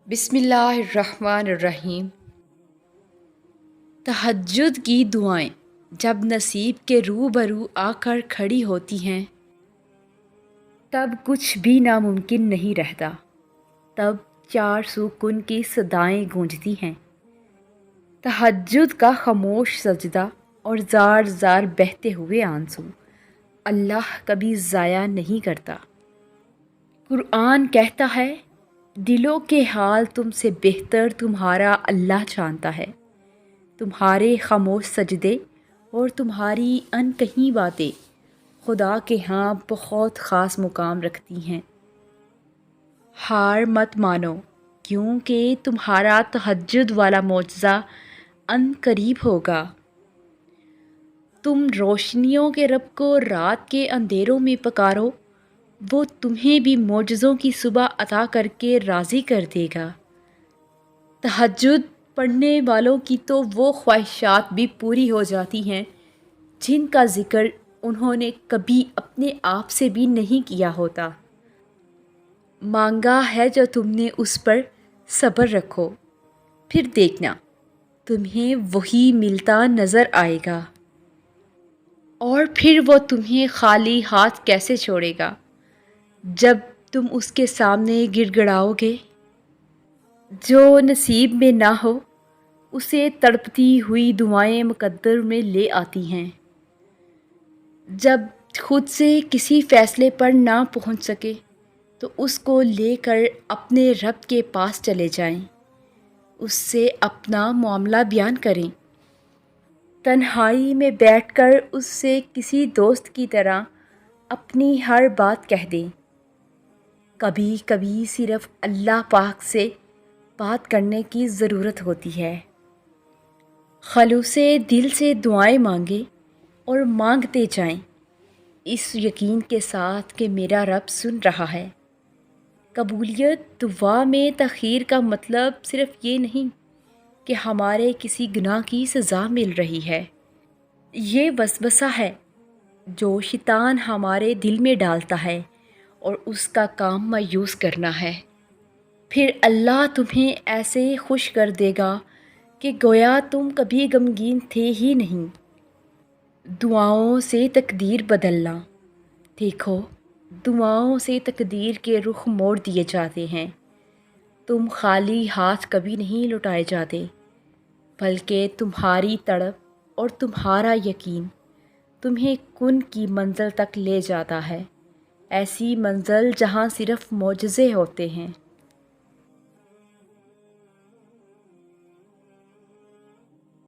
بسم اللہ الرحمن الرحیم۔ تہجد کی دعائیں جب نصیب کے روبرو آ کر کھڑی ہوتی ہیں تب کچھ بھی ناممکن نہیں رہتا۔ تب چار سو کن کی صدائیں گونجتی ہیں۔ تہجد کا خاموش سجدہ اور زار زار بہتے ہوئے آنسو اللہ کبھی ضائع نہیں کرتا۔ قرآن کہتا ہے، دلوں کے حال تم سے بہتر تمہارا اللہ جانتا ہے۔ تمہارے خاموش سجدے اور تمہاری انکہی باتیں خدا کے ہاں بہت خاص مقام رکھتی ہیں۔ ہار مت مانو، کیونکہ تمہارا تہجد والا معجزہ ان قریب ہوگا۔ تم روشنیوں کے رب کو رات کے اندھیروں میں پکارو، وہ تمہیں بھی معجزوں کی صبح عطا کر کے راضی کر دے گا۔ تہجد پڑھنے والوں کی تو وہ خواہشات بھی پوری ہو جاتی ہیں جن کا ذکر انہوں نے کبھی اپنے آپ سے بھی نہیں کیا ہوتا۔ مانگا ہے جو تم نے اس پر صبر رکھو، پھر دیکھنا تمہیں وہی ملتا نظر آئے گا، اور پھر وہ تمہیں خالی ہاتھ کیسے چھوڑے گا جب تم اس کے سامنے گڑ گڑاؤ گے۔ جو نصیب میں نہ ہو اسے تڑپتی ہوئی دعائیں مقدر میں لے آتی ہیں۔ جب خود سے کسی فیصلے پر نہ پہنچ سکے تو اس کو لے کر اپنے رب کے پاس چلے جائیں، اس سے اپنا معاملہ بیان کریں، تنہائی میں بیٹھ کر اس سے کسی دوست کی طرح اپنی ہر بات کہہ دیں۔ کبھی کبھی صرف اللہ پاک سے بات کرنے کی ضرورت ہوتی ہے۔ خلوص دل سے دعائیں مانگیں اور مانگتے جائیں، اس یقین کے ساتھ کہ میرا رب سن رہا ہے۔ قبولیت دعا میں تاخیر کا مطلب صرف یہ نہیں کہ ہمارے کسی گناہ کی سزا مل رہی ہے۔ یہ وسوسہ ہے جو شیطان ہمارے دل میں ڈالتا ہے اور اس کا کام مایوس کرنا ہے۔ پھر اللہ تمہیں ایسے خوش کر دے گا کہ گویا تم کبھی غمگین تھے ہی نہیں۔ دعاؤں سے تقدیر بدلنا۔ دیکھو، دعاؤں سے تقدیر کے رخ موڑ دیے جاتے ہیں۔ تم خالی ہاتھ کبھی نہیں لوٹائے جاتے، بلکہ تمہاری تڑپ اور تمہارا یقین تمہیں کن کی منزل تک لے جاتا ہے، ایسی منزل جہاں صرف معجزے ہوتے ہیں۔